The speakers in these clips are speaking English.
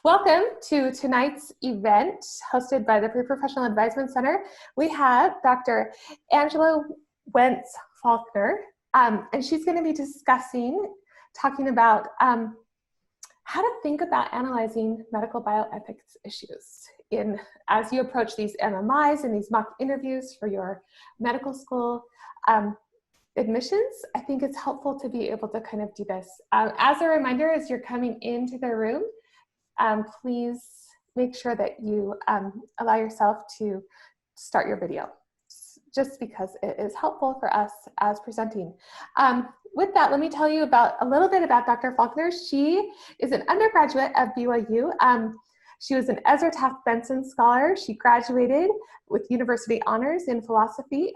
Welcome to tonight's event hosted by the Pre-Professional Advisement Center. We have Dr. Angela Wentz Faulconer, and she's going to be talking about how to think about analyzing medical bioethics issues as you approach these MMIs and these mock interviews for your medical school admissions. I think it's helpful to be able to kind of do this. As a reminder, as you're coming into the room, please make sure that you allow yourself to start your video, just because it is helpful for us as presenting. With that, let me tell you a little bit about Dr. Faulconer. She is an undergraduate of BYU. She was an Ezra Taft Benson Scholar. She graduated with university honors in philosophy.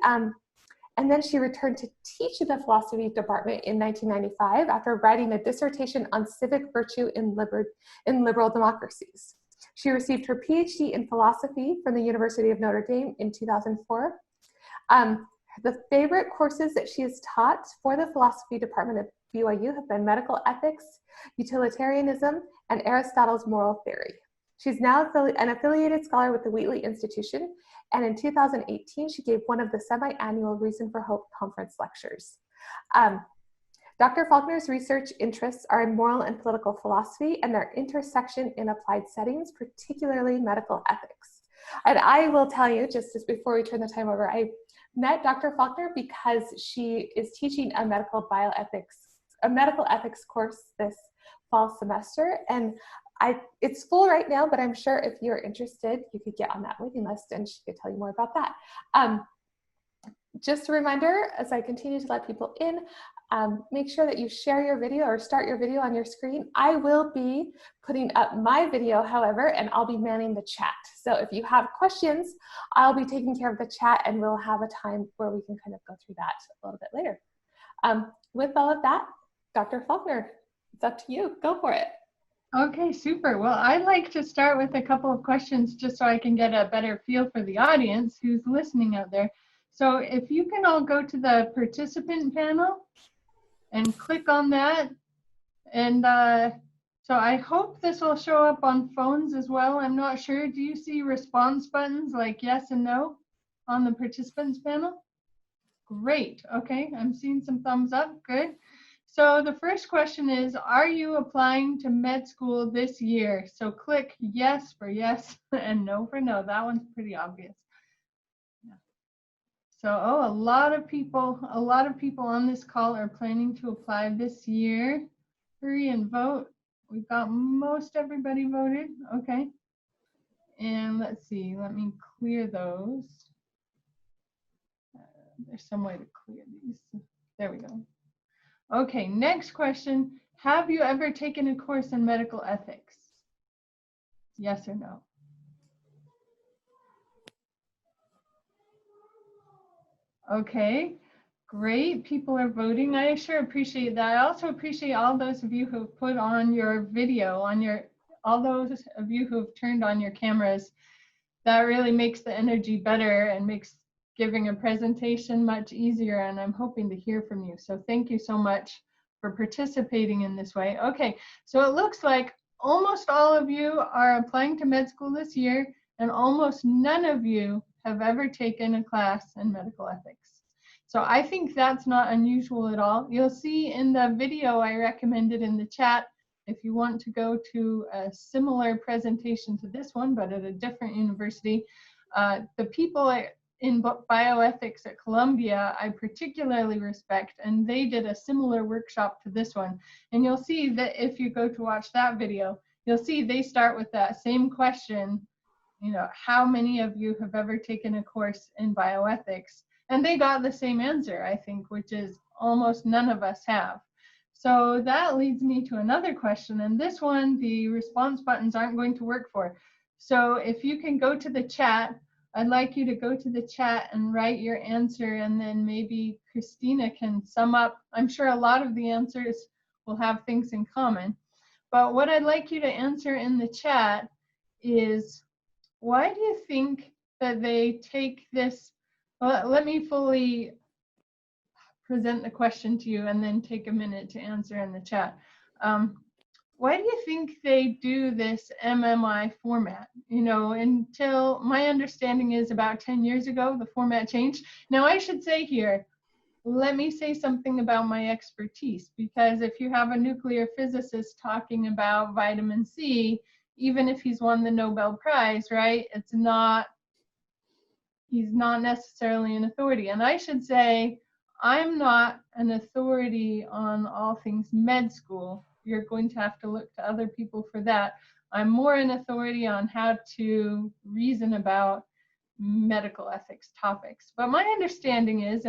And then she returned to teach in the philosophy department in 1995 after writing a dissertation on civic virtue in liberal democracies. She received her PhD in philosophy from the University of Notre Dame in 2004. The favorite courses that she has taught for the philosophy department at BYU have been medical ethics, utilitarianism, and Aristotle's moral theory. She's now an affiliated scholar with the Wheatley Institution, and in 2018, she gave one of the semi-annual Reason for Hope conference lectures. Dr. Faulconer's research interests are in moral and political philosophy and their intersection in applied settings, particularly medical ethics. And I will tell you, just as before we turn the time over, I met Dr. Faulconer because she is teaching a medical ethics course this fall semester, and it's full right now, but I'm sure if you're interested, you could get on that waiting list and she could tell you more about that. Just a reminder, as I continue to let people in, make sure that you share your video or start your video on your screen. I will be putting up my video, however, and I'll be manning the chat. So if you have questions, I'll be taking care of the chat and we'll have a time where we can kind of go through that a little bit later. With all of that, Dr. Faulconer, it's up to you. Go for it. Okay, super. Well, I'd like to start with a couple of questions just so I can get a better feel for the audience who's listening out there. So if you can all go to the participant panel and click on that. And so I hope this will show up on phones as well. I'm not sure. Do you see response buttons like yes and no on the participants panel? Great. Okay, I'm seeing some thumbs up. Good. So the first question is, are you applying to med school this year? So click yes for yes and no for no. That one's pretty obvious. Yeah. So, a lot of people on this call are planning to apply this year. Hurry and vote. We've got most everybody voted. Okay. And let's see, let me clear those. There's some way to clear these. There we go. Okay, next question. Have you ever taken a course in medical ethics? Yes or no? Okay, great. People are voting. I sure appreciate that. I also appreciate all those of you who've put on your video, all those of you who've turned on your cameras. That really makes the energy better and makes giving a presentation much easier, and I'm hoping to hear from you. So thank you so much for participating in this way. Okay, so it looks like almost all of you are applying to med school this year, and almost none of you have ever taken a class in medical ethics. So I think that's not unusual at all. You'll see in the video I recommended in the chat, if you want to go to a similar presentation to this one, but at a different university, the people in bioethics at Columbia, I particularly respect, and they did a similar workshop to this one. And you'll see that if you go to watch that video, you'll see they start with that same question, how many of you have ever taken a course in bioethics? And they got the same answer, I think, which is almost none of us have. So that leads me to another question, and this one, the response buttons aren't going to work for. So if you can go to the chat, I'd like you to go to the chat and write your answer, and then maybe Christina can sum up. I'm sure a lot of the answers will have things in common. But what I'd like you to answer in the chat is, why do you think that they take this? Well, let me fully present the question to you and then take a minute to answer in the chat. why do you think they do this MMI format? You know, until my understanding is about 10 years ago, the format changed. Now I should say here, let me say something about my expertise, because if you have a nuclear physicist talking about vitamin C, even if he's won the Nobel Prize, right, he's not necessarily an authority. And I should say, I'm not an authority on all things med school. You're going to have to look to other people for that. I'm more an authority on how to reason about medical ethics topics. But my understanding is,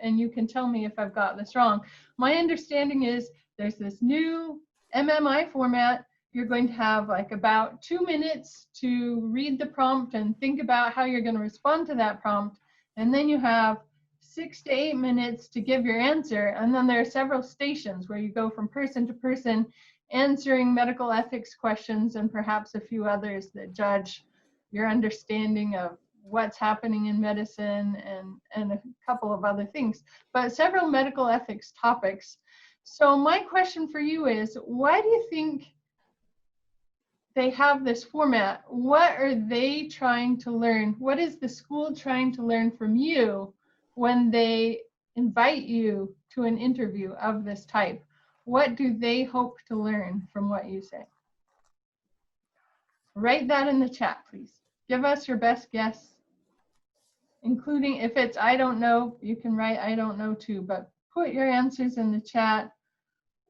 and you can tell me if I've got this wrong, my understanding is there's this new MMI format. You're going to have like about 2 minutes to read the prompt and think about how you're going to respond to that prompt. And then you have 6 to 8 minutes to give your answer. And then there are several stations where you go from person to person answering medical ethics questions and perhaps a few others that judge your understanding of what's happening in medicine and a couple of other things, but several medical ethics topics. So my question for you is, why do you think they have this format? What are they trying to learn? What is the school trying to learn from you when they invite you to an interview of this type? What do they hope to learn from what you say? Write that in the chat, please. Give us your best guess, including if it's I don't know, you can write I don't know too, but put your answers in the chat.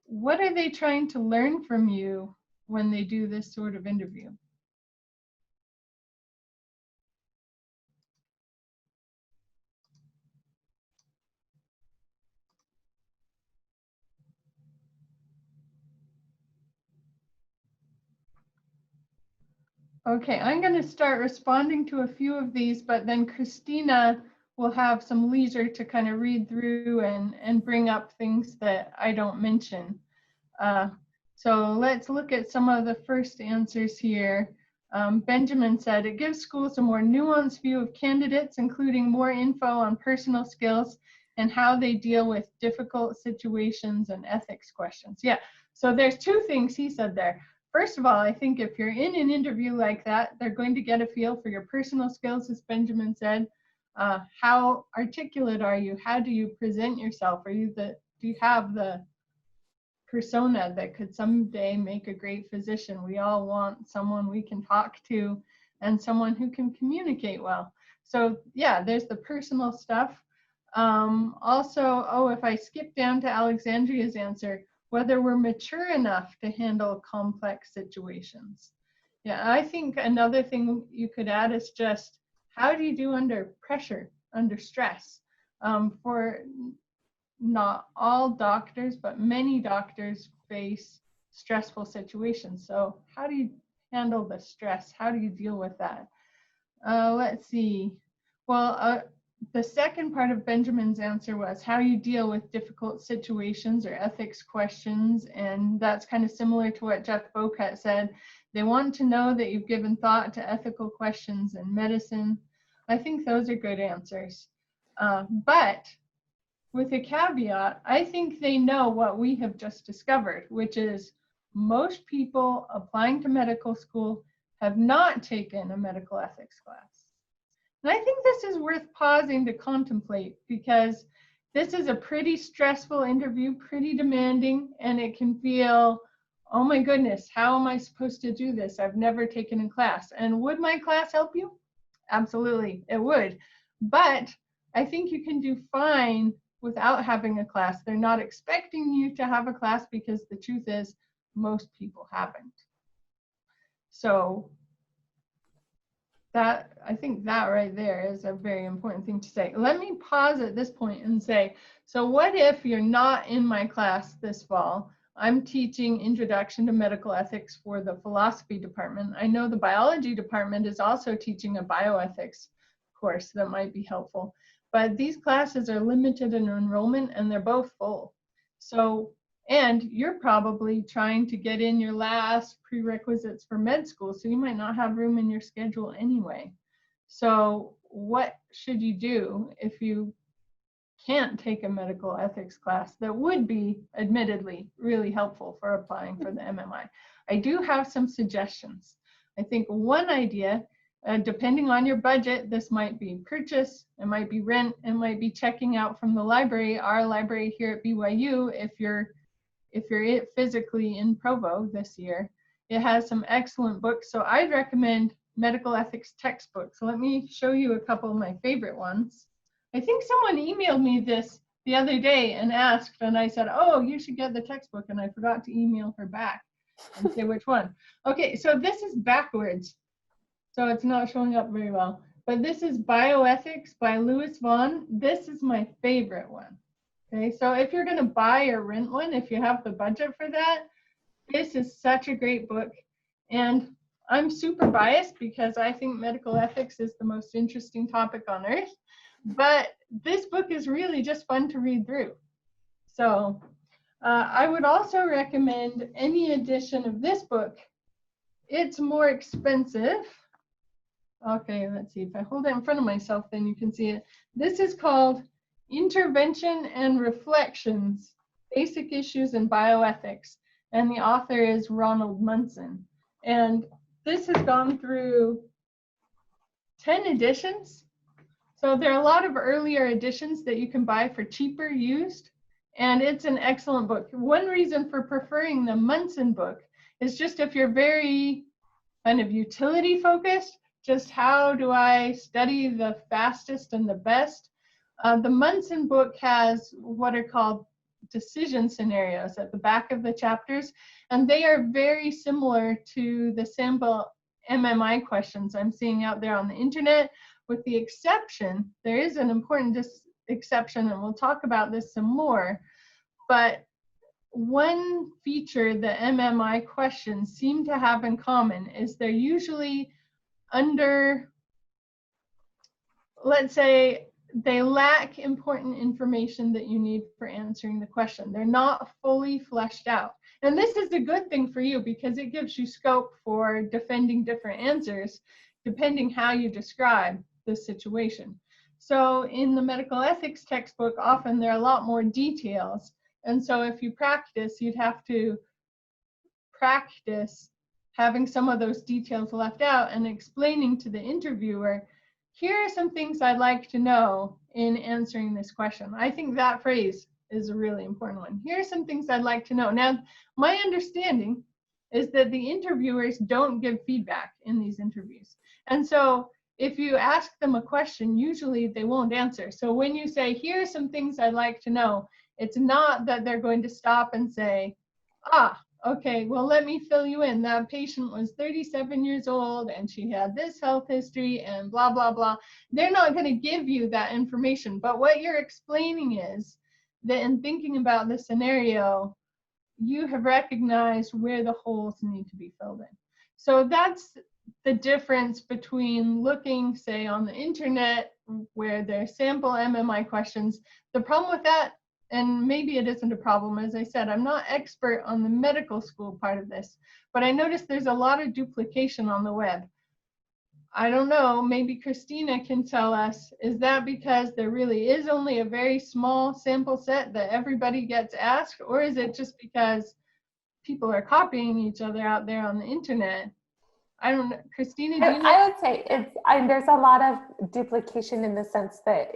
What are they trying to learn from you when they do this sort of interview? Okay, I'm going to start responding to a few of these, but then Christina will have some leisure to kind of read through and bring up things that I don't mention. So let's look at some of the first answers here. Benjamin said, it gives schools a more nuanced view of candidates, including more info on personal skills and how they deal with difficult situations and ethics questions. Yeah, so there's two things he said there. First of all, I think if you're in an interview like that, they're going to get a feel for your personal skills, as Benjamin said. How articulate are you? How do you present yourself? Do you have the persona that could someday make a great physician? We all want someone we can talk to and someone who can communicate well. So yeah, there's the personal stuff. Also, if I skip down to Alexandria's answer, whether we're mature enough to handle complex situations. Yeah, I think another thing you could add is just, how do you do under pressure, under stress? For not all doctors, but many doctors face stressful situations. So how do you handle the stress? How do you deal with that? Let's see. Well, the second part of Benjamin's answer was how you deal with difficult situations or ethics questions. And that's kind of similar to what Jeff Bocat said. They want to know that you've given thought to ethical questions in medicine. I think those are good answers. But with a caveat, I think they know what we have just discovered, which is most people applying to medical school have not taken a medical ethics class. And I think this is worth pausing to contemplate, because this is a pretty stressful interview, pretty demanding, and it can feel, oh my goodness, how am I supposed to do this? I've never taken a class. And would my class help you? Absolutely, it would. But I think you can do fine without having a class. They're not expecting you to have a class because the truth is most people haven't. So that, I think that right there is a very important thing to say. Let me pause at this point and say, so what if you're not in my class this fall? I'm teaching Introduction to Medical Ethics for the philosophy department. I know the biology department is also teaching a bioethics course that might be helpful. But these classes are limited in enrollment and they're both full. So, and you're probably trying to get in your last prerequisites for med school, so you might not have room in your schedule anyway. So what should you do if you can't take a medical ethics class that would be admittedly really helpful for applying for the MMI. I do have some suggestions. I think one idea, depending on your budget, this might be purchase, it might be rent, it might be checking out from the library, our library here at BYU, if you're physically in Provo this year. It has some excellent books, so I'd recommend medical ethics textbooks. So let me show you a couple of my favorite ones. I think someone emailed me this the other day and asked, and I said, oh, you should get the textbook, and I forgot to email her back and say which one. Okay, so this is backwards, so it's not showing up very well. But this is Bioethics by Vaughan. This is my favorite one. Okay, so if you're going to buy or rent one, if you have the budget for that, this is such a great book. And I'm super biased because I think medical ethics is the most interesting topic on earth. But this book is really just fun to read through. So I would also recommend any edition of this book. It's more expensive. Okay, let's see. If I hold it in front of myself, then you can see it. This is called Intervention and Reflections, Basic Issues in Bioethics. And the author is Ronald Munson. And this has gone through 10 editions. So there are a lot of earlier editions that you can buy for cheaper used, and it's an excellent book. One reason for preferring the Munson book is just if you're very kind of utility focused, just how do I study the fastest and the best? The Munson book has what are called decision scenarios at the back of the chapters, and they are very similar to the sample MMI questions I'm seeing out there on the internet, with the exception, there is an important exception, and we'll talk about this some more, but one feature the MMI questions seem to have in common is they're usually under, let's say, they lack important information that you need for answering the question. They're not fully fleshed out. And this is a good thing for you because it gives you scope for defending different answers depending how you describe the situation. So in the medical ethics textbook, often there are a lot more details. And so if you practice, you'd have to practice having some of those details left out and explaining to the interviewer, here are some things I'd like to know in answering this question. I think that phrase is a really important one. Here are some things I'd like to know. Now, my understanding is that the interviewers don't give feedback in these interviews. And so if you ask them a question, usually they won't answer. So when you say, here are some things I'd like to know, it's not that they're going to stop and say, okay, well, let me fill you in. That patient was 37 years old and she had this health history and blah, blah, blah. They're not going to give you that information. But what you're explaining is that in thinking about the scenario, you have recognized where the holes need to be filled in. So that's the difference between looking, say, on the internet where there's sample MMI questions. The problem with that, and maybe it isn't a problem, as I said, I'm not expert on the medical school part of this, but I noticed there's a lot of duplication on the web. I don't know, maybe Christina can tell us, is that because there really is only a very small sample set that everybody gets asked, or is it just because people are copying each other out there on the internet? I don't know. Christina, do you know? I would say there's a lot of duplication in the sense that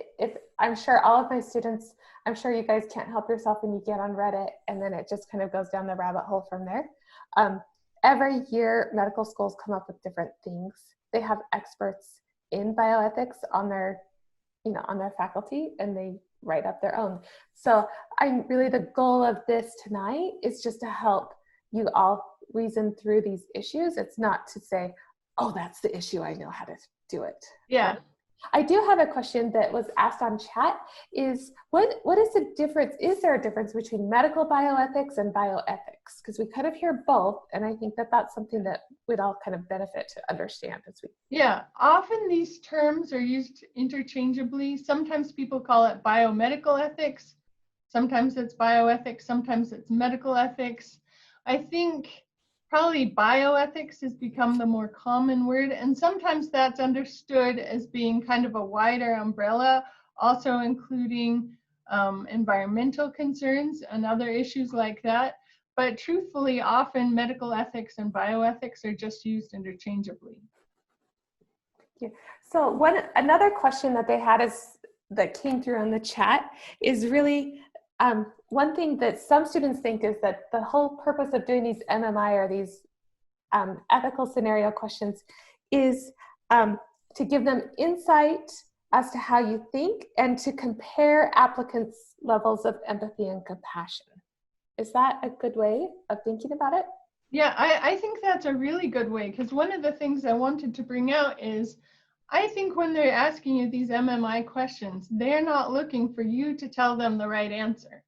I'm sure all of my students, I'm sure you guys can't help yourself when you get on Reddit and then it just kind of goes down the rabbit hole from there. Every year, medical schools come up with different things. They have experts in bioethics on their faculty, and they write up their own. So the goal of this tonight is just to help you all reason through these issues. It's not to say, oh, that's the issue, I know how to do it. Yeah. I do have a question that was asked on chat is, what is the difference? Is there a difference between medical bioethics and bioethics? Because we kind of hear both, and I think that that's something that we'd all kind of benefit to understand as we. Yeah, often these terms are used interchangeably. Sometimes people call it biomedical ethics. Sometimes it's bioethics, sometimes it's medical ethics. I think probably bioethics has become the more common word, and sometimes that's understood as being kind of a wider umbrella, also including environmental concerns and other issues like that. But truthfully, often medical ethics and bioethics are just used interchangeably. Yeah. So another question that they had that came through on the chat is really one thing that some students think is that the whole purpose of doing these MMI or these ethical scenario questions is to give them insight as to how you think and to compare applicants' levels of empathy and compassion. Is that a good way of thinking about it? Yeah, I think that's a really good way, because one of the things I wanted to bring out is I think when they're asking you these MMI questions, they're not looking for you to tell them the right answer,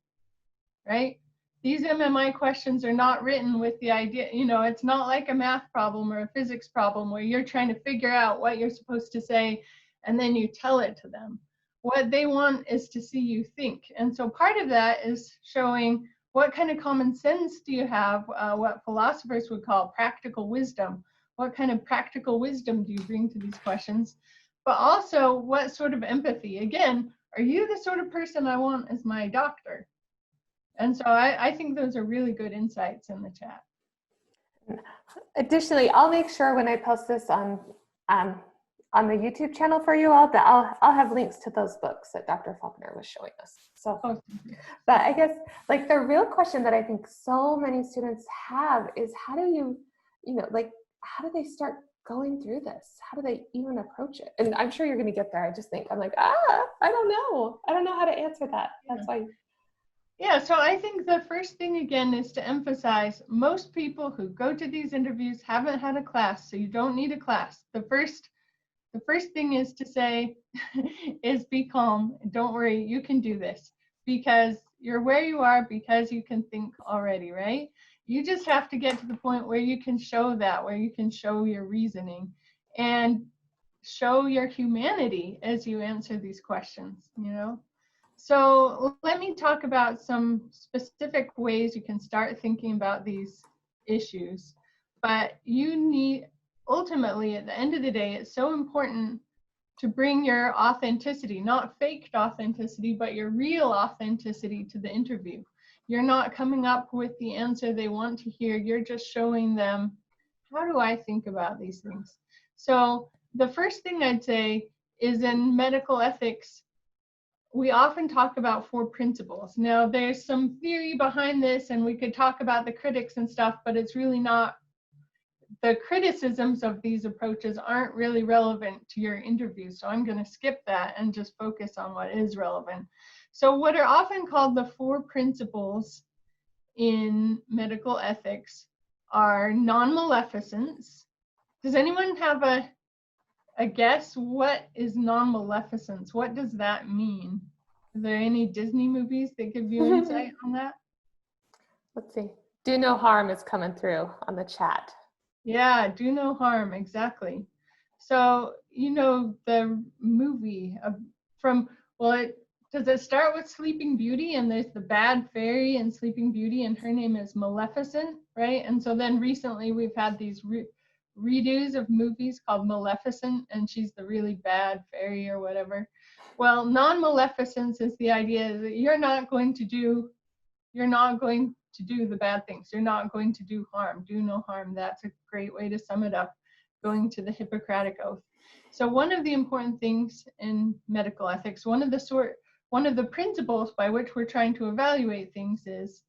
right? These MMI questions are not written with the idea, you know, it's not like a math problem or a physics problem where you're trying to figure out what you're supposed to say and then you tell it to them. What they want is to see you think. And so part of that is showing what kind of common sense do you have, what philosophers would call practical wisdom. What kind of practical wisdom do you bring to these questions? But also, what sort of empathy? Again, are you the sort of person I want as my doctor? And so I think those are really good insights in the chat. Additionally, I'll make sure when I post this on the YouTube channel for you all that I'll have links to those books that Dr. Faulconer was showing us. So, but I guess like the real question that I think so many students have is how do you know, like, how do they start going through this? How do they even approach it? And I'm sure you're going to get there. I just think, I'm like, I don't know. I don't know how to answer that. That's why. Yeah, so I think the first thing again is to emphasize most people who go to these interviews haven't had a class, so you don't need a class. The first thing is to say is be calm. Don't worry, you can do this because you're where you are because you can think already, right? You just have to get to the point where you can show that, where you can show your reasoning and show your humanity as you answer these questions, you know? So let me talk about some specific ways you can start thinking about these issues. But you need, ultimately, at the end of the day, it's so important to bring your authenticity, not faked authenticity, but your real authenticity to the interview. You're not coming up with the answer they want to hear. You're just showing them, how do I think about these things? So the first thing I'd say is in medical ethics, we often talk about 4 principles. Now, there's some theory behind this, and we could talk about the critics and stuff, but it's really not, the criticisms of these approaches aren't really relevant to your interview. So I'm going to skip that and just focus on what is relevant. So what are often called the 4 principles in medical ethics are non-maleficence. Does anyone have a guess? What is non-maleficence? What does that mean? Are there any Disney movies that give you insight on that? Let's see. Do no harm is coming through on the chat. Yeah, do no harm, exactly. So, you know, the movie does it start with Sleeping Beauty, and there's the bad fairy in Sleeping Beauty, and her name is Maleficent, right? And so then recently we've had these redos of movies called Maleficent, and she's the really bad fairy or whatever. Well, non-maleficence is the idea that you're not going to do the bad things. You're not going to do harm. Do no harm. That's a great way to sum it up, going to the Hippocratic Oath. So one of the important things in medical ethics, one of the principles by which we're trying to evaluate things is,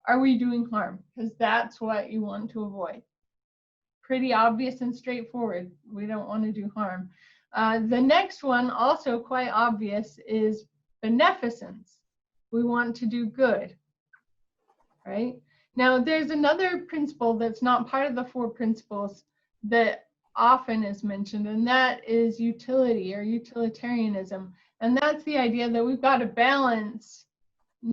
are we doing harm? Because that's what you want to avoid. Pretty obvious and straightforward. We don't want to do harm. The next one, also quite obvious, is beneficence. We want to do good, right? Now, there's another principle that's not part of the 4 principles that often is mentioned, and that is utility or utilitarianism. And that's the idea that we've got to balance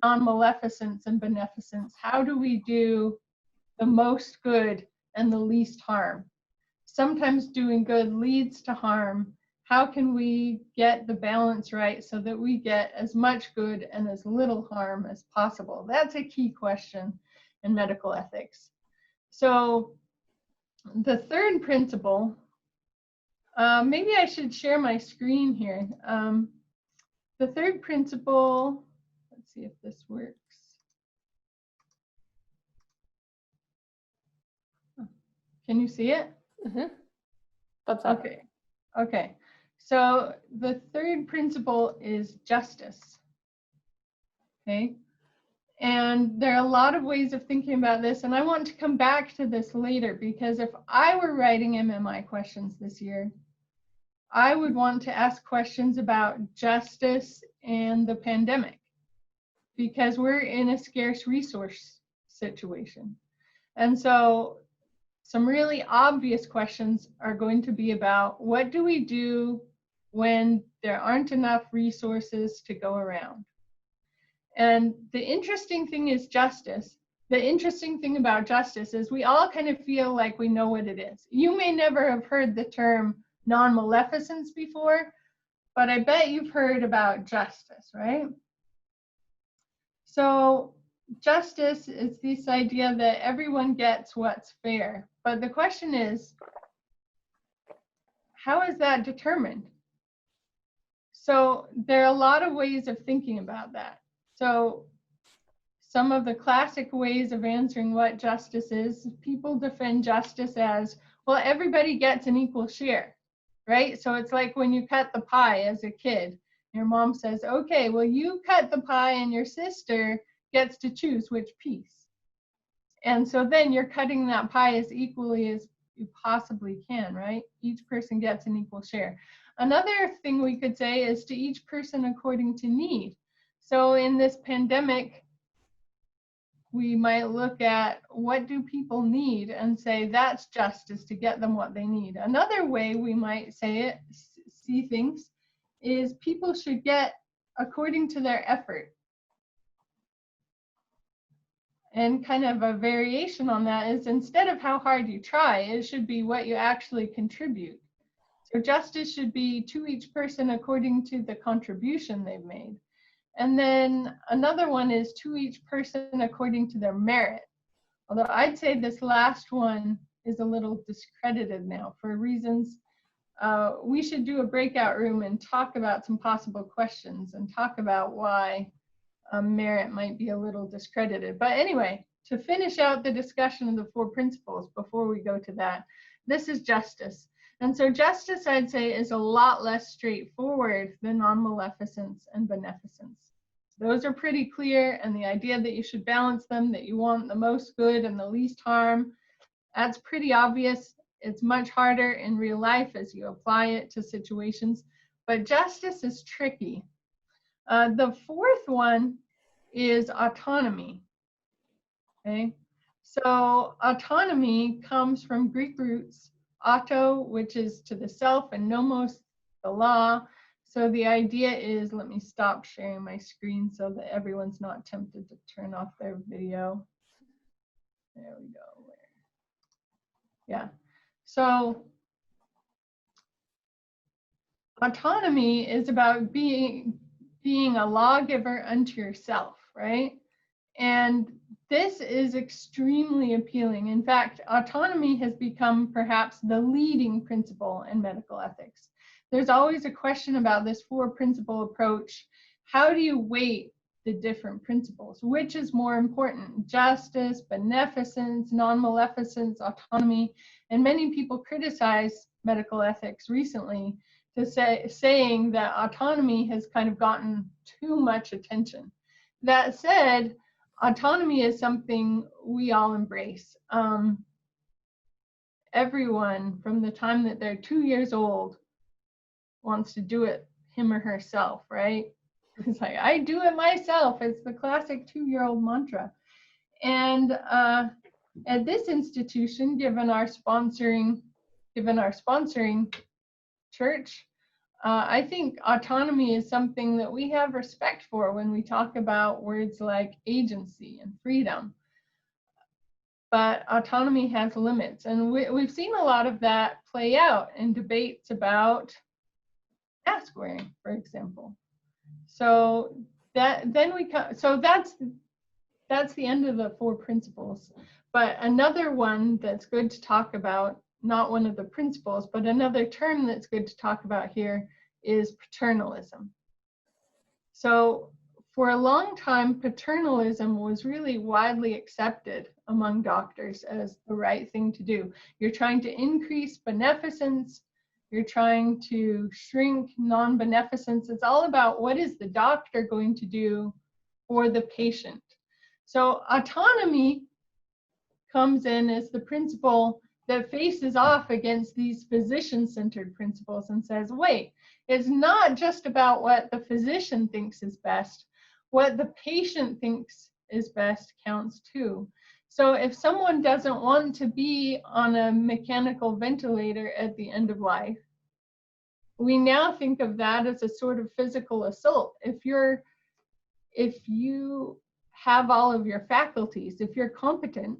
non-maleficence and beneficence. How do we do the most good and the least harm? Sometimes doing good leads to harm. How can we get the balance right so that we get as much good and as little harm as possible? That's a key question in medical ethics. So the third principle, maybe I should share my screen here. The third principle, Let's see if this works. Can you see it? Mm-hmm. What's up? Okay. Okay. So the third principle is justice. Okay. And there are a lot of ways of thinking about this, and I want to come back to this later, because if I were writing MMI questions this year, I would want to ask questions about justice and the pandemic, because we're in a scarce resource situation. And so some really obvious questions are going to be about, what do we do when there aren't enough resources to go around? And the interesting thing is justice. The interesting thing about justice is we all kind of feel like we know what it is. You may never have heard the term non-maleficence before, but I bet you've heard about justice, right? So justice is this idea that everyone gets what's fair. But the question is, how is that determined? So there are a lot of ways of thinking about that. So some of the classic ways of answering what justice is, people define justice as, well, everybody gets an equal share, right? So it's like when you cut the pie as a kid, your mom says, okay, well, you cut the pie and your sister gets to choose which piece. And so then you're cutting that pie as equally as you possibly can, right? Each person gets an equal share. Another thing we could say is to each person according to need. So in this pandemic, we might look at what do people need and say that's justice, to get them what they need. Another way we might say it, see things, is people should get according to their effort. And kind of a variation on that is, instead of how hard you try, it should be what you actually contribute. So justice should be to each person according to the contribution they've made. And then another one is to each person according to their merit. Although I'd say this last one is a little discredited now for reasons. We should do a breakout room and talk about some possible questions and talk about why merit might be a little discredited. But anyway, to finish out the discussion of the four principles before we go to that, this is justice. And so justice, I'd say, is a lot less straightforward than non-maleficence and beneficence. Those are pretty clear, and the idea that you should balance them, that you want the most good and the least harm, that's pretty obvious. It's much harder in real life as you apply it to situations, but justice is tricky. The fourth one is autonomy. Okay, so autonomy comes from Greek roots, auto, which is to the self, and nomos, the law. So the idea is, let me stop sharing my screen so that everyone's not tempted to turn off their video. There we go. Yeah. So autonomy is about being a lawgiver unto yourself, right? And this is extremely appealing. In fact, autonomy has become perhaps the leading principle in medical ethics. There's always a question about this four-principle approach. How do you weight the different principles? Which is more important? Justice, beneficence, non-maleficence, autonomy. And many people criticize medical ethics recently to saying that autonomy has kind of gotten too much attention. That said, autonomy is something we all embrace. Everyone from the time that they're 2 years old wants to do it him or herself, right? It's like, I do it myself. It's the classic 2-year-old mantra. And at this institution, given our sponsoring church, I think autonomy is something that we have respect for when we talk about words like agency and freedom. But autonomy has limits, and we've seen a lot of that play out in debates about mask wearing, for example. So that's the end of the four principles. But another one that's good to talk about, not one of the principles, but another term that's good to talk about here is paternalism. So for a long time, paternalism was really widely accepted among doctors as the right thing to do. You're trying to increase beneficence. You're trying to shrink non-beneficence. It's all about what is the doctor going to do for the patient. So autonomy comes in as the principle that faces off against these physician-centered principles and says, wait, it's not just about what the physician thinks is best. What the patient thinks is best counts too. So if someone doesn't want to be on a mechanical ventilator at the end of life, we now think of that as a sort of physical assault. If you have all of your faculties, if you're competent,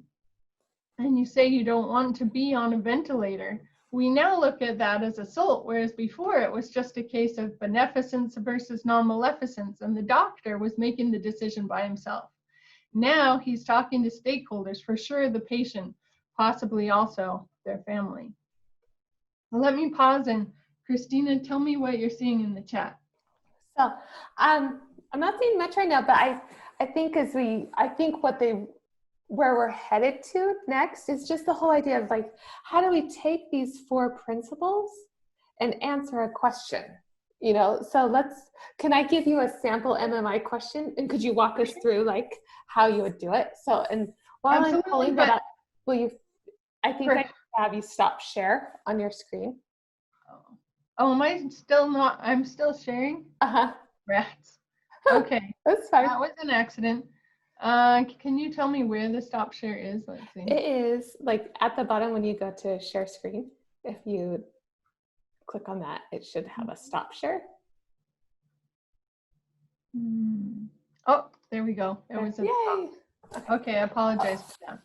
and you say you don't want to be on a ventilator, we now look at that as assault, whereas before it was just a case of beneficence versus non-maleficence, and the doctor was making the decision by himself. Now he's talking to stakeholders, for sure the patient, possibly also their family. Well, let me pause, and Christina, tell me what you're seeing in the chat. So I'm not seeing much right now, but I think where we're headed to next is just the whole idea of like, how do we take these 4 principles and answer a question? You know, so can I give you a sample MMI question, and could you walk us through like how you would do it? So, and while I'm pulling that up, I think I can have you stop share on your screen. Oh, I'm still sharing? Uh-huh. Rats. Okay. That's fine. That was an accident. Can you tell me where the stop share is? Let's see. It is like at the bottom when you go to share screen. If you click on that, it should have a stop share. Oh, there we go. It was Yay! Okay, I apologize for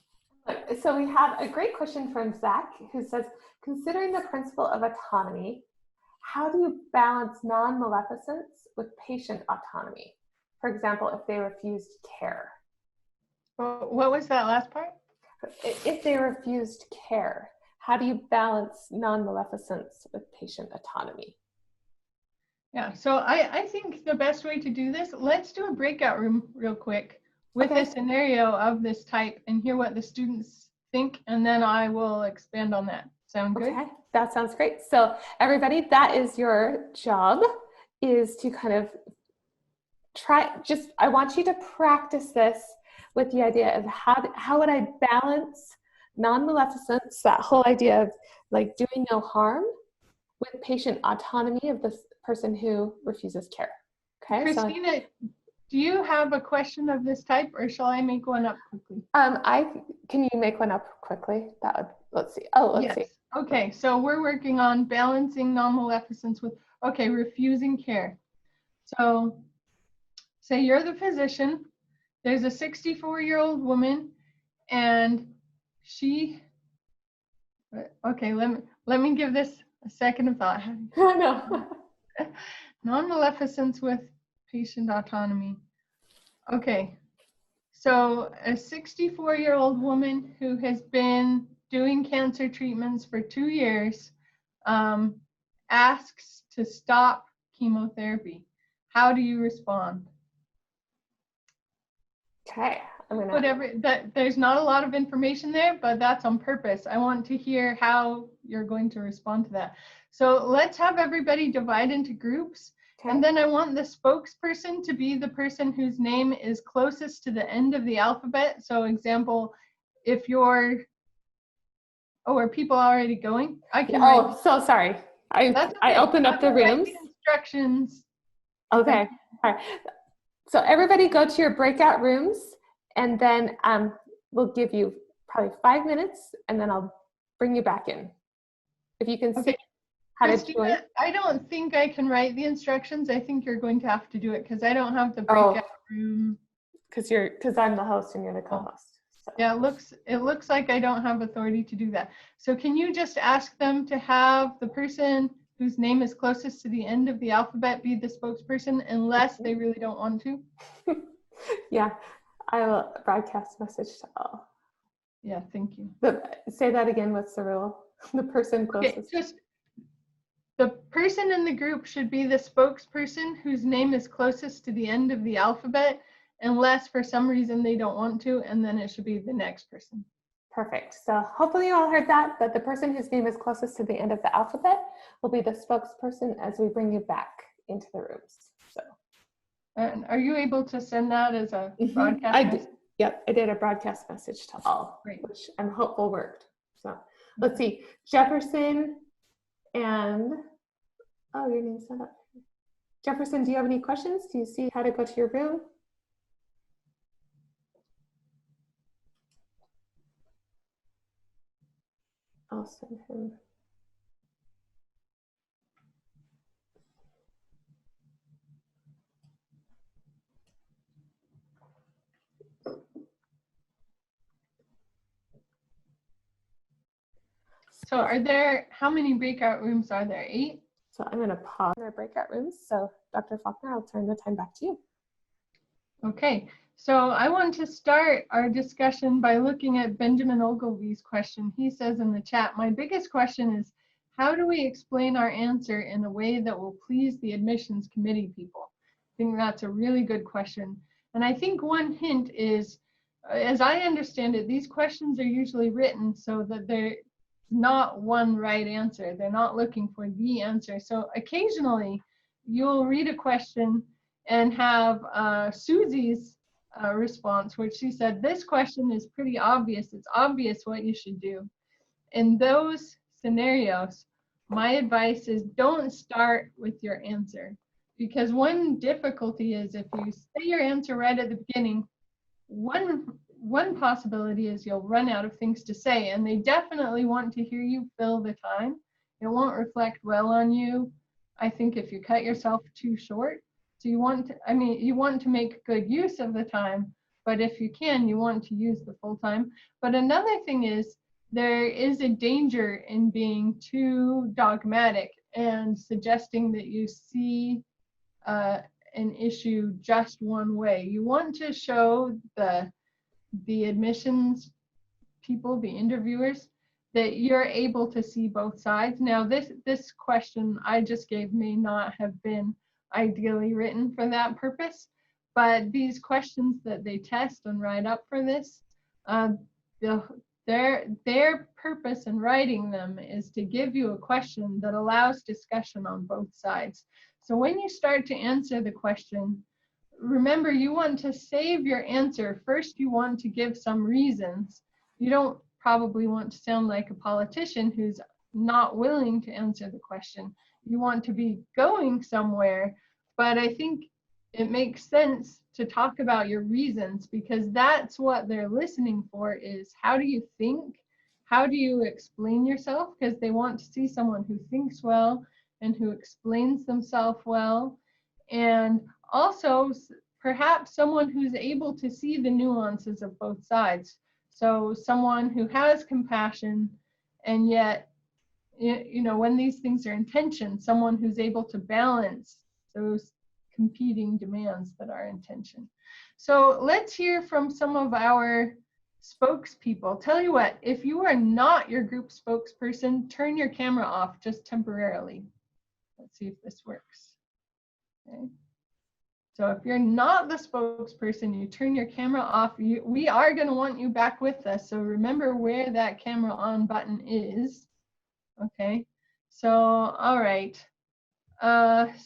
that. So we have a great question from Zach, who says, considering the principle of autonomy, how do you balance non-maleficence with patient autonomy? For example, if they refused care. What was that last part? If they refused care, how do you balance non-maleficence with patient autonomy? Yeah, so I think the best way to do this, let's do a breakout room real quick with a scenario of this type and hear what the students think, and then I will expand on that. Sound good? Okay, that sounds great. So everybody, that is your job, is to kind of I want you to practice this with the idea of how would I balance non-maleficence, that whole idea of like doing no harm, with patient autonomy of the person who refuses care. Okay, Christina, do you have a question of this type, or shall I make one up quickly? Can you make one up quickly? Let's see. Oh, let's see. Okay, so we're working on balancing non-maleficence with, refusing care. So say you're the physician, there's a 64-year-old woman, and let me give this a second of thought. No. Non-maleficence with patient autonomy. Okay, so a 64-year-old woman who has been doing cancer treatments for 2 years asks to stop chemotherapy. How do you respond? Okay, there's not a lot of information there, but that's on purpose. I want to hear how you're going to respond to that. So let's have everybody divide into groups. Okay. And then I want the spokesperson to be the person whose name is closest to the end of the alphabet. So example, if you're, are people already going? So sorry. I opened up the rooms. Instructions. Okay, all right. So everybody go to your breakout rooms, and then we'll give you probably 5 minutes, and then I'll bring you back in. If you can see how to join. I don't think I can write the instructions. I think you're going to have to do it because I don't have the breakout room. Because I'm the host and you're the co-host. So. Yeah, it looks like I don't have authority to do that. So can you just ask them to have the person whose name is closest to the end of the alphabet be the spokesperson, unless they really don't want to? Yeah, I will broadcast message to all. Yeah, thank you. But say that again. What's the rule? The person closest. Okay, The person in the group should be the spokesperson whose name is closest to the end of the alphabet, unless for some reason they don't want to, and then it should be the next person. Perfect. So hopefully you all heard that, but the person whose name is closest to the end of the alphabet will be the spokesperson as we bring you back into the rooms. So. And are you able to send that as a broadcast I message? did. Yep, I did a broadcast message to all, Great. which I'm hopeful worked. So let's see, Jefferson and, oh, your name's not up. Jefferson, do you have any questions? Do you see how to go to your room? I'll send him. So how many breakout rooms are there? 8? So I'm going to pause our breakout rooms. So Dr. Faulconer, I'll turn the time back to you. Okay, so I want to start our discussion by looking at Benjamin Ogilvy's question. He says in the chat, my biggest question is, how do we explain our answer in a way that will please the admissions committee people? I think that's a really good question. And I think one hint is, as I understand it, these questions are usually written so that they're not one right answer. They're not looking for the answer. So occasionally you'll read a question and have Susie's response, which she said, this question is pretty obvious. It's obvious what you should do. In those scenarios, my advice is don't start with your answer, because one difficulty is if you say your answer right at the beginning, one possibility is you'll run out of things to say, and they definitely want to hear you fill the time. It won't reflect well on you, I think, if you cut yourself too short. So you want to make good use of the time, but if you can, you want to use the full time. But another thing is, there is a danger in being too dogmatic and suggesting that you see an issue just one way. You want to show the admissions people, the interviewers, that you're able to see both sides. Now, this question I just gave may not have been ideally written for that purpose, but these questions that they test and write up for this, their purpose in writing them is to give you a question that allows discussion on both sides. So when you start to answer the question, remember, you want to save your answer. First, you want to give some reasons. You don't probably want to sound like a politician who's not willing to answer the question. You want to be going somewhere, but I think it makes sense to talk about your reasons, because that's what they're listening for, is how do you think? How do you explain yourself? Because they want to see someone who thinks well and who explains themselves well. And also perhaps someone who's able to see the nuances of both sides. So someone who has compassion, and yet, you know, when these things are in tension, someone who's able to balance those competing demands that are in tension. So let's hear from some of our spokespeople. Tell you what, if you are not your group spokesperson, turn your camera off just temporarily. Let's see if this works. Okay. So if you're not the spokesperson, you turn your camera off. We are going to want you back with us. So remember where that camera on button is. Okay. So, all right.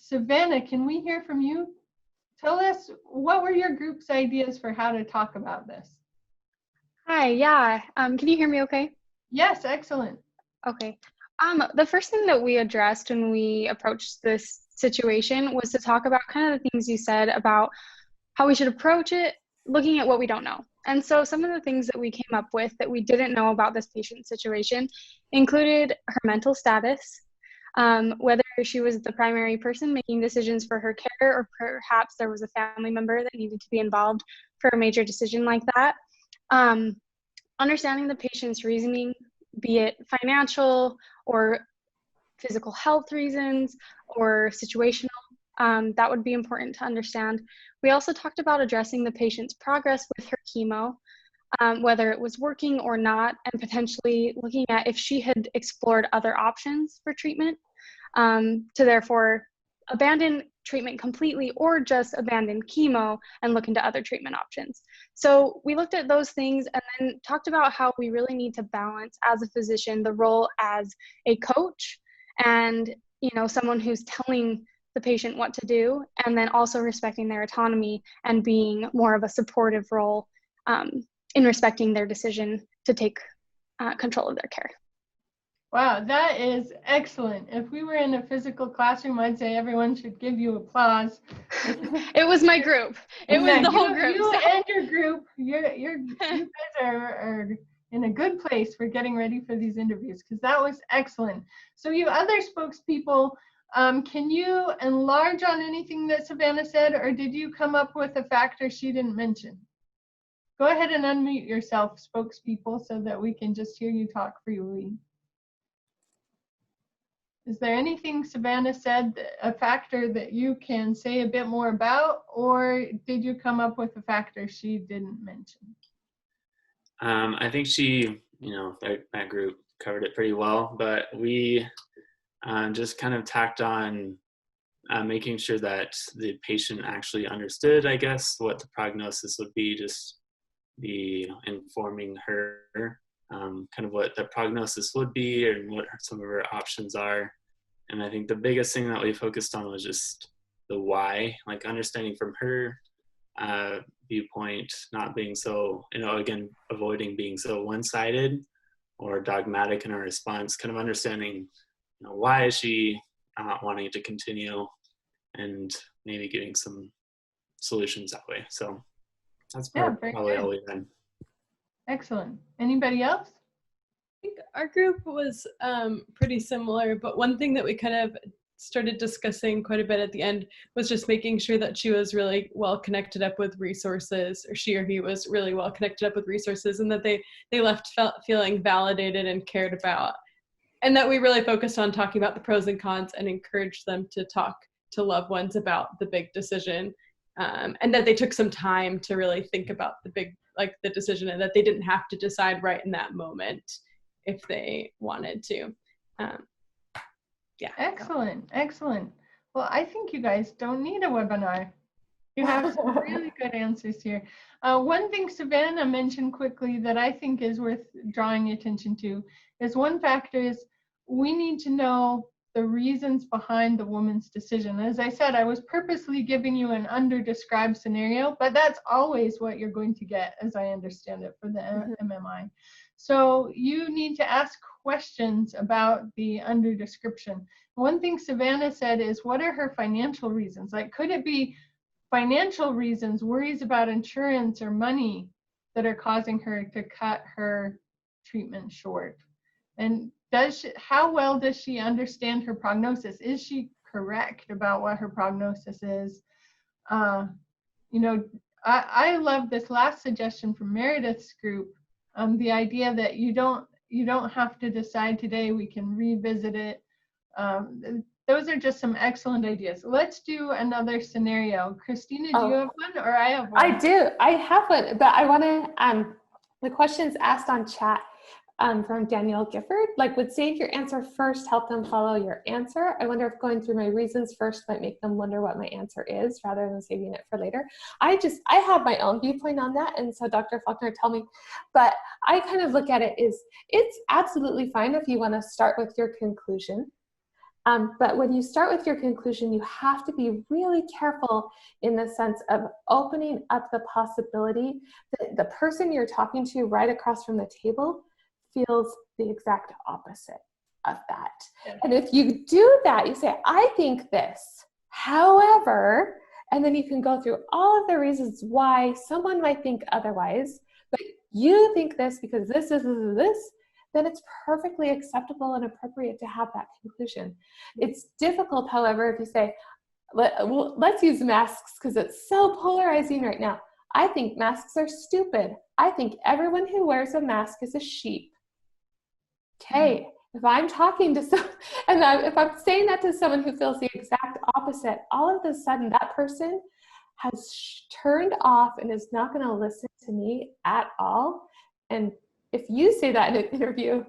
Savannah, can we hear from you? Tell us, what were your group's ideas for how to talk about this? Hi, yeah. Can you hear me okay? Yes, excellent. Okay. The first thing that we addressed when we approached this situation was to talk about kind of the things you said about how we should approach it, looking at what we don't know. And so some of the things that we came up with that we didn't know about this patient situation included her mental status, whether she was the primary person making decisions for her care, or perhaps there was a family member that needed to be involved for a major decision like that. Understanding the patient's reasoning, be it financial or physical health reasons or situational, that would be important to understand. We also talked about addressing the patient's progress with her chemo, whether it was working or not, and potentially looking at if she had explored other options for treatment. to therefore abandon treatment completely or just abandon chemo and look into other treatment options. So we looked at those things and then talked about how we really need to balance as a physician the role as a coach and, you know, someone who's telling the patient what to do, and then also respecting their autonomy and being more of a supportive role in respecting their decision to take control of their care. Wow, that is excellent. If we were in a physical classroom, I'd say everyone should give you applause. It was my group. It was the whole group. You so. and your group, you guys are in a good place for getting ready for these interviews, because that was excellent. So you other spokespeople, can you enlarge on anything that Savannah said, or did you come up with a factor she didn't mention? Go ahead and unmute yourself, spokespeople, so that we can just hear you talk freely. Is there anything Savannah said, a factor that you can say a bit more about, or did you come up with a factor she didn't mention? I think she, you know, that group covered it pretty well, but we just kind of tacked on making sure that the patient actually understood, I guess, what the prognosis would be, just be informing her kind of what the prognosis would be and what some of her options are. And I think the biggest thing that we focused on was just the why, like understanding from her viewpoint, not being so, you know, again, avoiding being so one-sided or dogmatic in her response, kind of understanding, you know, why is she not wanting to continue, and maybe getting some solutions that way. So that's probably all we've done. Excellent. Anybody else? I think our group was pretty similar, but one thing that we kind of started discussing quite a bit at the end was just making sure that she was really well connected up with resources, or she or he was really well connected up with resources, and that they left feeling validated and cared about, and that we really focused on talking about the pros and cons and encouraged them to talk to loved ones about the big decision, and that they took some time to really think about the decision, and that they didn't have to decide right in that moment if they wanted to. Yeah. Excellent, excellent. Well, I think you guys don't need a webinar. You have some really good answers here. One thing Savannah mentioned quickly that I think is worth drawing attention to is one factor is we need to know the reasons behind the woman's decision. As I said, I was purposely giving you an under-described scenario, but that's always what you're going to get, as I understand it, for the MMI. So you need to ask questions about the under description. One thing Savannah said is, what are her financial reasons? Like, could it be financial reasons, worries about insurance or money that are causing her to cut her treatment short? And how well does she understand her prognosis? Is she correct about what her prognosis is? You know, I love this last suggestion from Meredith's group. The idea that you don't have to decide today, we can revisit it. Those are just some excellent ideas. Let's do another scenario. Christina, do you have one, or I have one? I do. I have one, but I want to, the questions asked on chat from Danielle Gifford, like, would save your answer first help them follow your answer? I wonder if going through my reasons first might make them wonder what my answer is rather than saving it for later. I have my own viewpoint on that, and so Dr. Faulconer, tell me, but I kind of look at it as it's absolutely fine if you want to start with your conclusion. But when you start with your conclusion, you have to be really careful in the sense of opening up the possibility that the person you're talking to right across from the table feels the exact opposite of that. Yeah. And if you do that, you say, I think this, however, and then you can go through all of the reasons why someone might think otherwise, but you think this because this, then it's perfectly acceptable and appropriate to have that conclusion. It's difficult, however, if you say, let's use masks because it's so polarizing right now. I think masks are stupid. I think everyone who wears a mask is a sheep. Okay, if I'm talking to someone, and if I'm saying that to someone who feels the exact opposite, all of a sudden that person has turned off and is not going to listen to me at all. And if you say that in an interview,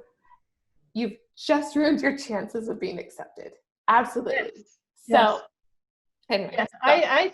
you've just ruins your chances of being accepted. Absolutely. Yes. So anyway. Yes, I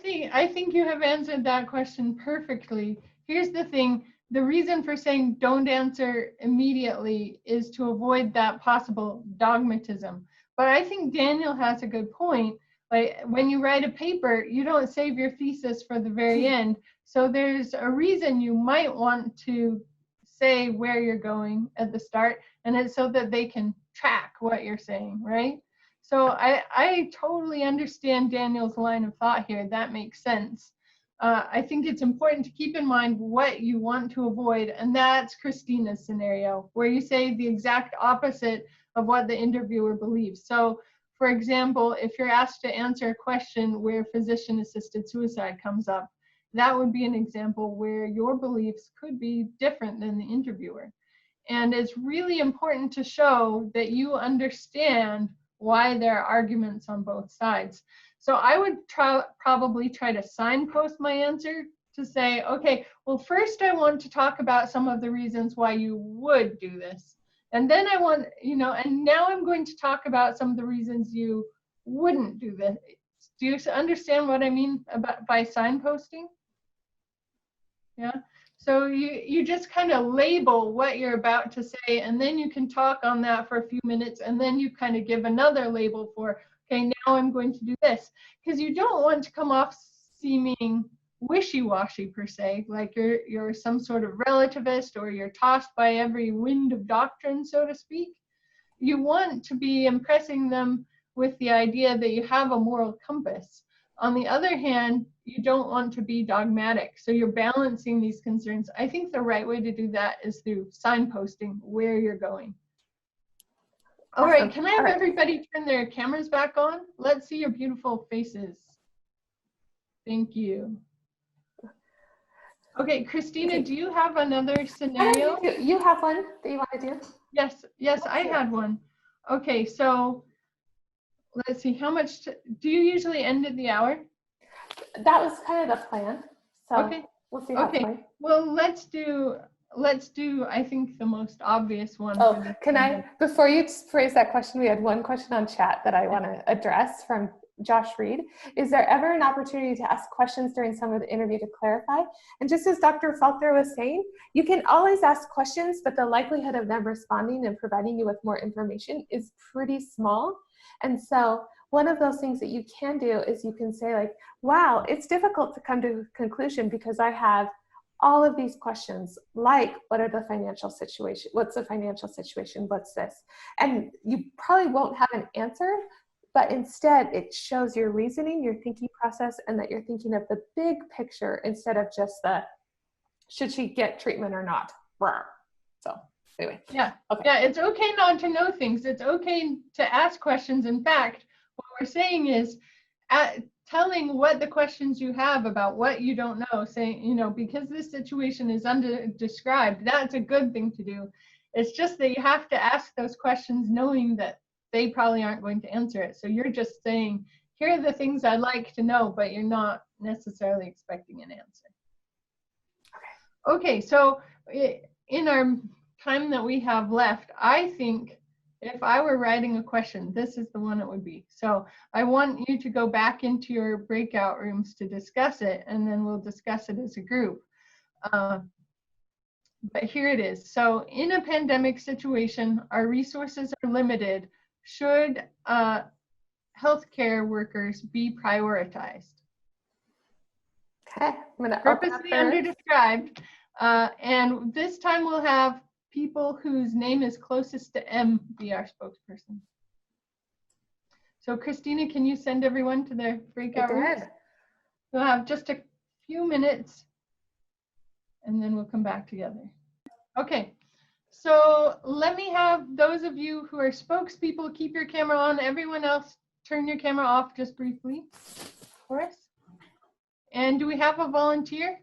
think you have answered that question perfectly. Here's the thing. The reason for saying don't answer immediately is to avoid that possible dogmatism. But I think Daniel has a good point. Like when you write a paper, you don't save your thesis for the very end. So there's a reason you might want to say where you're going at the start, and it's so that they can track what you're saying, right? So I totally understand Daniel's line of thought here. That makes sense. I think it's important to keep in mind what you want to avoid, and that's Christina's scenario, where you say the exact opposite of what the interviewer believes. So, for example, if you're asked to answer a question where physician-assisted suicide comes up, that would be an example where your beliefs could be different than the interviewer. And it's really important to show that you understand why there are arguments on both sides. So I would probably try to signpost my answer to say, okay, well, first I want to talk about some of the reasons why you would do this. And then I want, and now I'm going to talk about some of the reasons you wouldn't do this. Do you understand what I mean by signposting? Yeah. So you just kind of label what you're about to say, and then you can talk on that for a few minutes, and then you kind of give another label for, okay, now I'm going to do this. Because you don't want to come off seeming wishy-washy per se, like you're some sort of relativist or you're tossed by every wind of doctrine, so to speak. You want to be impressing them with the idea that you have a moral compass. On the other hand, you don't want to be dogmatic. So you're balancing these concerns. I think the right way to do that is through signposting where you're going. All right, can I have everybody turn their cameras back on? Let's see your beautiful faces. Thank you. Okay, Christina, do you have another scenario? You have one that you want to do? Yes, I had one. Okay, so let's see, how much do you usually end at the hour? That was kind of the plan. So okay, we'll see how it's going. Well, let's do, I think, the most obvious one. Oh, can I, before you phrase that question, we had one question on chat that I want to address from Josh Reed. Is there ever an opportunity to ask questions during some of the interview to clarify? And just as Dr. Faulconer was saying, you can always ask questions, but the likelihood of them responding and providing you with more information is pretty small. And so one of those things that you can do is you can say like, wow, it's difficult to come to a conclusion because I have all of these questions, like what are the financial situation? What's the financial situation? What's this? And you probably won't have an answer, but instead it shows your reasoning, your thinking process, and that you're thinking of the big picture instead of just the, should she get treatment or not? So anyway. Yeah, okay. Yeah, it's okay not to know things. It's okay to ask questions. In fact, what we're saying is telling what the questions you have about what you don't know, saying, because this situation is undescribed, that's a good thing to do. It's just that you have to ask those questions knowing that they probably aren't going to answer it. So you're just saying, here are the things I'd like to know, but you're not necessarily expecting an answer. Okay, so in our time that we have left, I think if I were writing a question, this is the one it would be. So I want you to go back into your breakout rooms to discuss it, and then we'll discuss it as a group. But here it is. So in a pandemic situation, our resources are limited. Should healthcare workers be prioritized? Okay, I'm gonna Purposely underdescribed. And this time we'll have people whose name is closest to M be our spokesperson. So Christina, can you send everyone to their breakout rooms? We'll have just a few minutes and then we'll come back together. Okay, so let me have those of you who are spokespeople keep your camera on. Everyone else, turn your camera off just briefly for us. And do we have a volunteer?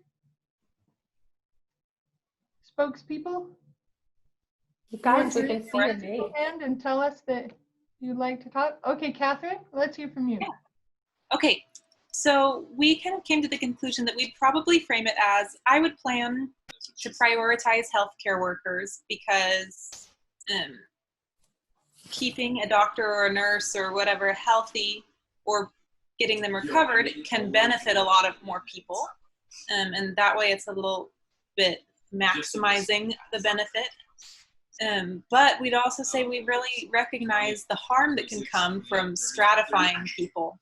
Spokespeople? Guys, we can see your name. Hand and tell us that you'd like to talk. Okay, Catherine, let's hear from you. Yeah. Okay, so we kind of came to the conclusion that we'd probably frame it as, I would plan to prioritize healthcare workers because keeping a doctor or a nurse or whatever healthy or getting them recovered can benefit a lot of more people. And that way it's a little bit maximizing the benefit. But we'd also say we really recognize the harm that can come from stratifying people.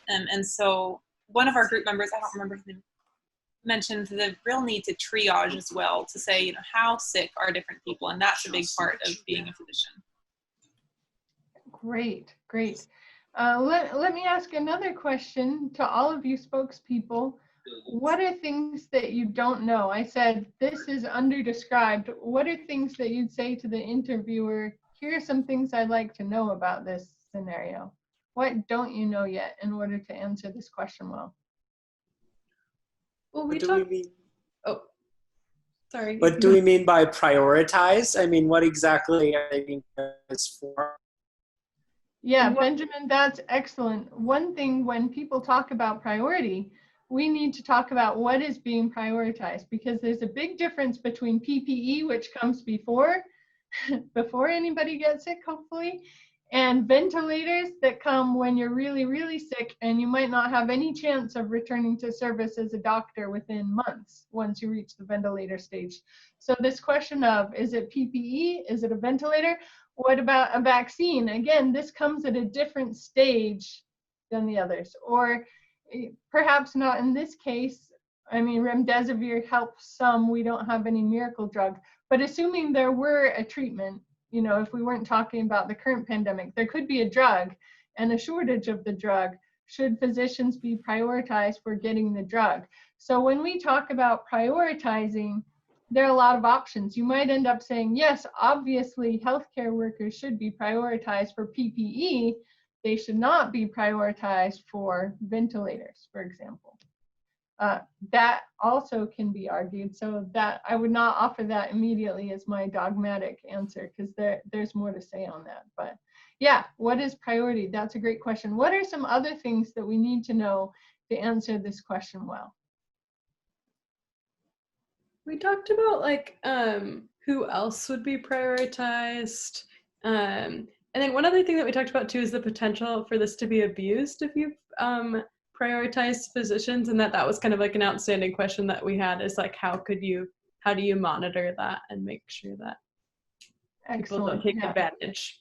And so one of our group members, I don't remember his name, mentioned the real need to triage as well, to say, you know, how sick are different people, and that's a big part of being a physician. Great, great. Let me ask another question to all of you spokespeople. What are things that you don't know? I said this is underdescribed. What are things that you'd say to the interviewer? Here are some things I'd like to know about this scenario. What don't you know yet in order to answer this question well? Well, What do we mean? Oh, sorry. What do we mean by prioritize? I mean, what exactly are they being prioritized for? Yeah, Benjamin, that's excellent. One thing, when people talk about priority, we need to talk about what is being prioritized, because there's a big difference between PPE, which comes before anybody gets sick, hopefully, and ventilators that come when you're really, really sick and you might not have any chance of returning to service as a doctor within months once you reach the ventilator stage. So this question of, is it PPE? Is it a ventilator? What about a vaccine? Again, this comes at a different stage than the others. Or perhaps not in this case. I mean, remdesivir helps some. We don't have any miracle drug. But assuming there were a treatment, you know, if we weren't talking about the current pandemic, there could be a drug and a shortage of the drug. Should physicians be prioritized for getting the drug? So when we talk about prioritizing, there are a lot of options. You might end up saying, yes, obviously healthcare workers should be prioritized for PPE. They should not be prioritized for ventilators, for example. That also can be argued. So that I would not offer that immediately as my dogmatic answer, because there's more to say on that. But yeah, what is priority? That's a great question. What are some other things that we need to know to answer this question well? We talked about like who else would be prioritized. And then one other thing that we talked about too is the potential for this to be abused if you prioritize physicians, and that was kind of like an outstanding question that we had, is like, how do you monitor that and make sure that people don't take advantage?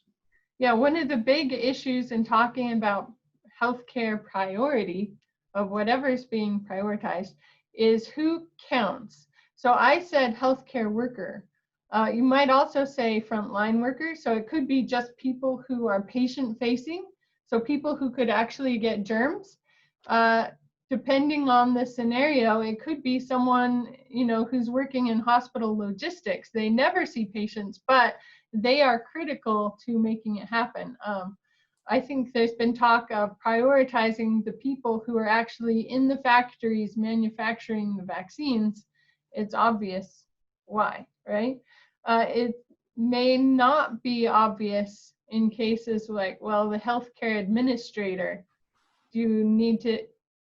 Yeah, one of the big issues in talking about healthcare priority of whatever is being prioritized is who counts. So I said healthcare worker. You might also say frontline workers. So it could be just people who are patient facing. So people who could actually get germs. Depending on the scenario, it could be someone, you know, who's working in hospital logistics. They never see patients, but they are critical to making it happen. I think there's been talk of prioritizing the people who are actually in the factories manufacturing the vaccines. It's obvious why, right? It may not be obvious in cases like, well, the healthcare administrator. Do you need to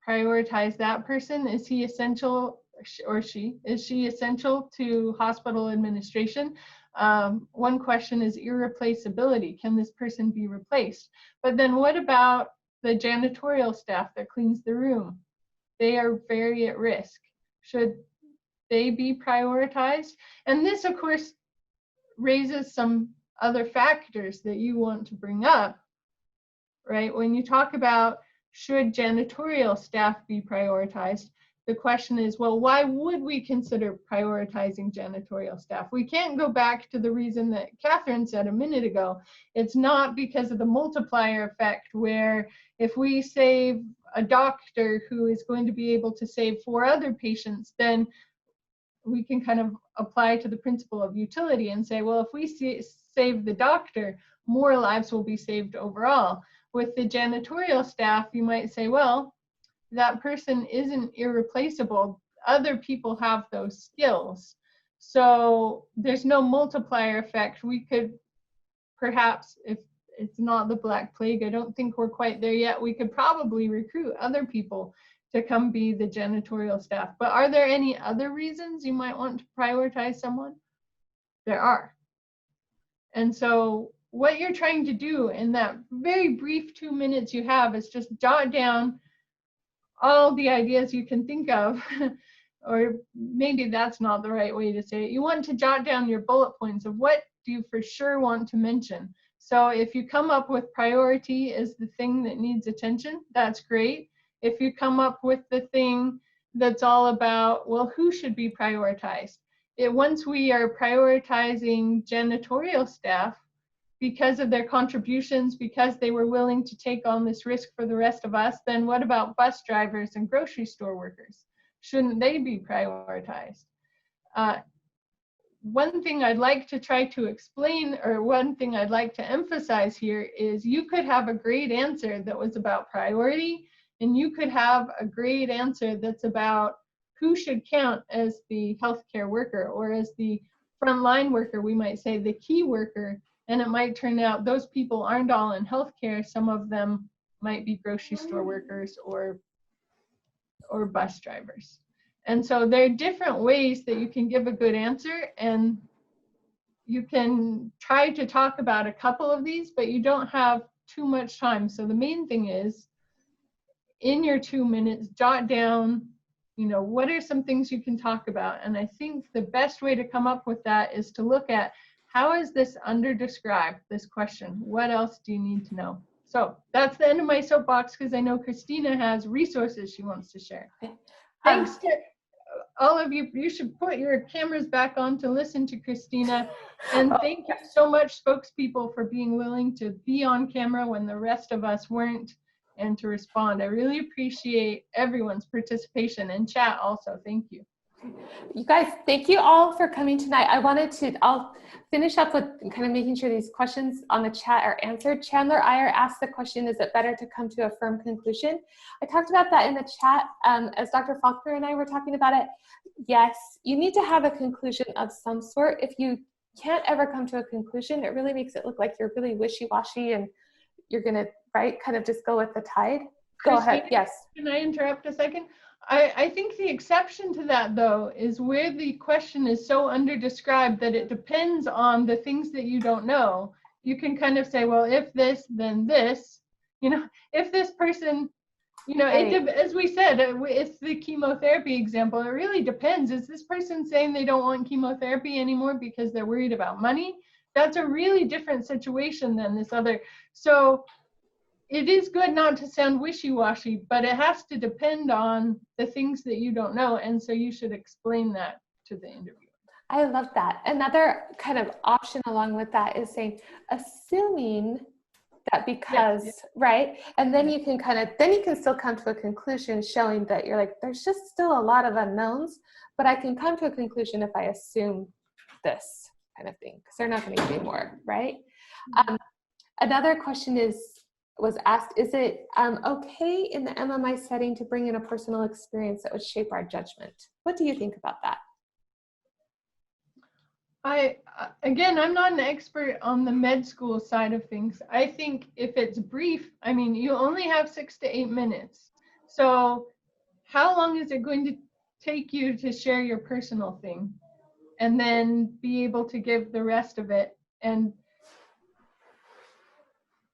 prioritize that person? Is he essential, or she? Is she essential to hospital administration? One question is irreplaceability. Can this person be replaced? But then what about the janitorial staff that cleans the room? They are very at risk. Should they be prioritized? And this, of course, raises some other factors that you want to bring up, right? When you talk about should janitorial staff be prioritized, the question is, well, why would we consider prioritizing janitorial staff? We can't go back to the reason that Catherine said a minute ago. It's not because of the multiplier effect, where if we save a doctor who is going to be able to save 4 other patients, then we can kind of apply to the principle of utility and say, well, if we save the doctor, more lives will be saved overall. With the janitorial staff, you might say, well, that person isn't irreplaceable. Other people have those skills. So there's no multiplier effect. We could perhaps, if it's not the Black Plague, I don't think we're quite there yet, we could probably recruit other people to come be the janitorial staff. But are there any other reasons you might want to prioritize someone? There are. And so what you're trying to do in that very brief 2 minutes you have is just jot down all the ideas you can think of, or maybe that's not the right way to say it. You want to jot down your bullet points of what do you for sure want to mention. So if you come up with priority as the thing that needs attention, that's great. If you come up with the thing that's all about, well, who should be prioritized? Once we are prioritizing janitorial staff because of their contributions, because they were willing to take on this risk for the rest of us, then what about bus drivers and grocery store workers? Shouldn't they be prioritized? One thing I'd like to try to explain, or one thing I'd like to emphasize here is you could have a great answer that was about priority, and you could have a great answer that's about who should count as the healthcare worker, or as the frontline worker, we might say the key worker, and it might turn out those people aren't all in healthcare. Some of them might be grocery store workers or bus drivers. And so there are different ways that you can give a good answer, and you can try to talk about a couple of these, but you don't have too much time. So the main thing is, in your 2 minutes, jot down, what are some things you can talk about? And I think the best way to come up with that is to look at, how is this under-described, this question? What else do you need to know? So that's the end of my soapbox, because I know Christina has resources she wants to share. Thanks to all of you. You should put your cameras back on to listen to Christina. And thank you so much, spokespeople, for being willing to be on camera when the rest of us weren't, and to respond. I really appreciate everyone's participation, and chat also. Thank you. You guys, thank you all for coming tonight. I'll finish up with kind of making sure these questions on the chat are answered. Chandler Iyer asked the question, is it better to come to a firm conclusion? I talked about that in the chat as Dr. Faulconer and I were talking about it. Yes, you need to have a conclusion of some sort. If you can't ever come to a conclusion, it really makes it look like you're really wishy-washy and you're gonna, kind of just go with the tide. Go ahead, yes. Can I interrupt a second? I think the exception to that, though, is where the question is so under-described that it depends on the things that you don't know. You can kind of say, well, if this, then this. If this person, as we said, it's the chemotherapy example. It really depends. Is this person saying they don't want chemotherapy anymore because they're worried about money? That's a really different situation than this other. So it is good not to sound wishy-washy, but it has to depend on the things that you don't know. And so you should explain that to the interviewer. I love that. Another kind of option along with that is saying, assuming that because, right? And then you can still come to a conclusion showing that you're like, there's just still a lot of unknowns, but I can come to a conclusion if I assume this kind of thing, because they're not going to give me more, right? Another question was asked, is it okay in the MMI setting to bring in a personal experience that would shape our judgment? What do you think about that? Again, I'm not an expert on the med school side of things. I think if it's brief, you only have 6 to 8 minutes. So how long is it going to take you to share your personal thing and then be able to give the rest of it? And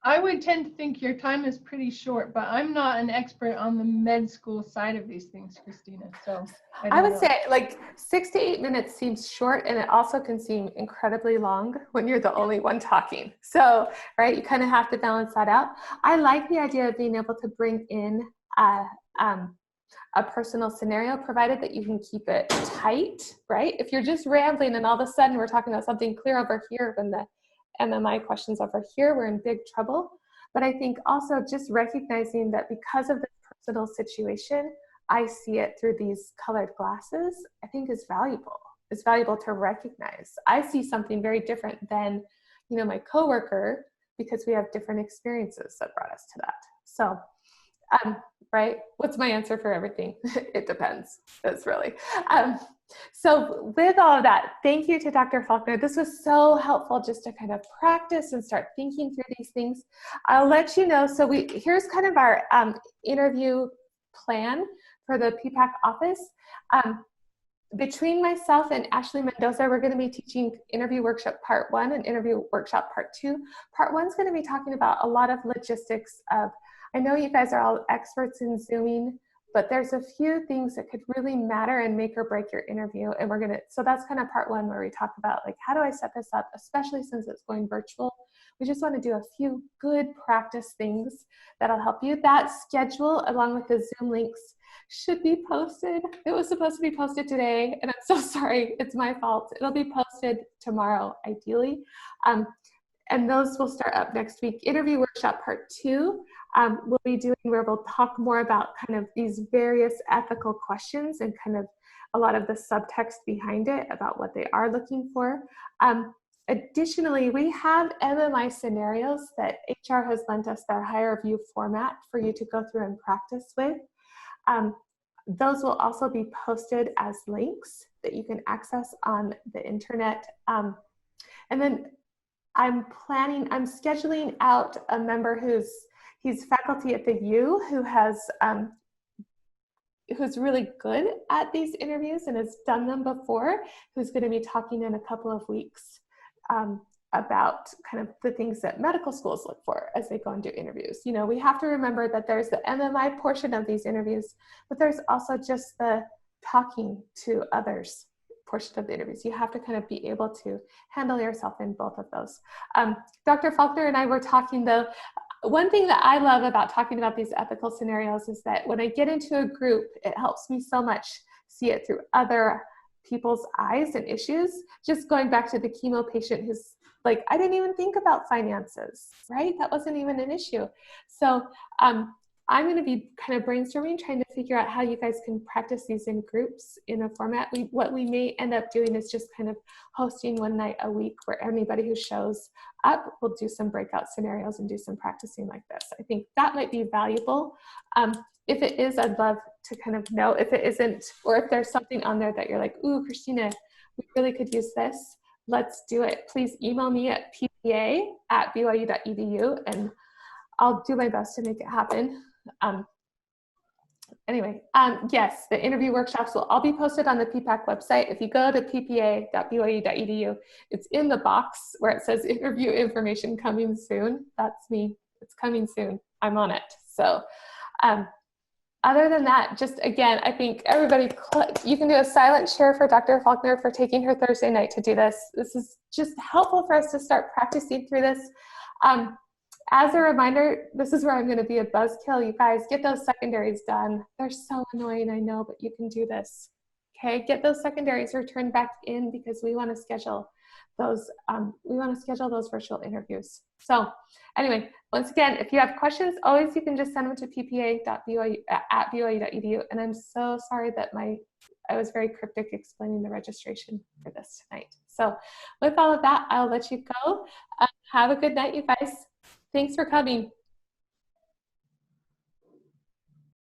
I would tend to think your time is pretty short, but I'm not an expert on the med school side of these things, Christina. So I would say 6 to 8 minutes seems short, and it also can seem incredibly long when you're the only one talking. So, right, you kind of have to balance that out. I like the idea of being able to bring in a personal scenario, provided that you can keep it tight, right? If you're just rambling and all of a sudden we're talking about something clear over here when the MMI questions over here, we're in big trouble. But I think also just recognizing that because of the personal situation, I see it through these colored glasses, I think is valuable. It's valuable to recognize. I see something very different than, my coworker, because we have different experiences that brought us to that. So, right? What's my answer for everything? It depends. That's really. So with all of that, thank you to Dr. Faulconer. This was so helpful just to kind of practice and start thinking through these things. I'll let you know. So here's kind of our interview plan for the PPAC office. between myself and Ashley Mendoza, we're going to be teaching interview workshop part 1 and interview workshop part 2. Part 1 is going to be talking about a lot of logistics of, I know you guys are all experts in Zooming, but there's a few things that could really matter and make or break your interview. And we're going to, so that's kind of part 1 where we talk about like, how do I set this up, especially since it's going virtual. We just want to do a few good practice things that'll help you. That schedule, along with the Zoom links, should be posted. It was supposed to be posted today, and I'm so sorry. It's my fault. It'll be posted tomorrow, ideally. And those will start up next week. Interview workshop part 2 we'll be doing where we'll talk more about kind of these various ethical questions and kind of a lot of the subtext behind it about what they are looking for. Additionally, we have MMI scenarios that HR has lent us their higher view format for you to go through and practice with. Those will also be posted as links that you can access on the internet. And then I'm scheduling out a member he's faculty at the U who's really good at these interviews and has done them before, who's going to be talking in a couple of weeks about kind of the things that medical schools look for as they go and do interviews. You know, we have to remember that there's the MMI portion of these interviews, but there's also just the talking to others portion of the interviews. You have to kind of be able to handle yourself in both of those. Dr. Faulconer and I were talking though, one thing that I love about talking about these ethical scenarios is that when I get into a group, it helps me so much see it through other people's eyes and issues. Just going back to the chemo patient who's like, I didn't even think about finances, right? That wasn't even an issue. So I'm going to be kind of brainstorming, trying to figure out how you guys can practice these in groups in a format. What we may end up doing is just kind of hosting one night a week where anybody who shows up will do some breakout scenarios and do some practicing like this. I think that might be valuable. If it is, I'd love to kind of know. If it isn't, or if there's something on there that you're like, ooh, Christina, we really could use this, let's do it. Please email me at ppa@byu.edu and I'll do my best to make it happen. Yes, the interview workshops will all be posted on the PPAC website. If you go to ppa.byu.edu, it's in the box where it says interview information coming soon. That's me. It's coming soon. I'm on it. So other than that, just again, I think everybody, you can do a silent share for Dr. Faulconer for taking her Thursday night to do this. This is just helpful for us to start practicing through this. As a reminder, this is where I'm going to be a buzzkill. You guys get those secondaries done. They're so annoying, I know, but you can do this. Okay, get those secondaries returned back in because we want to schedule those. Those virtual interviews. So, anyway, once again, if you have questions, always you can just send them to ppa.byu.edu. And I'm so sorry that I was very cryptic explaining the registration for this tonight. So, with all of that, I'll let you go. Have a good night, you guys. Thanks for coming.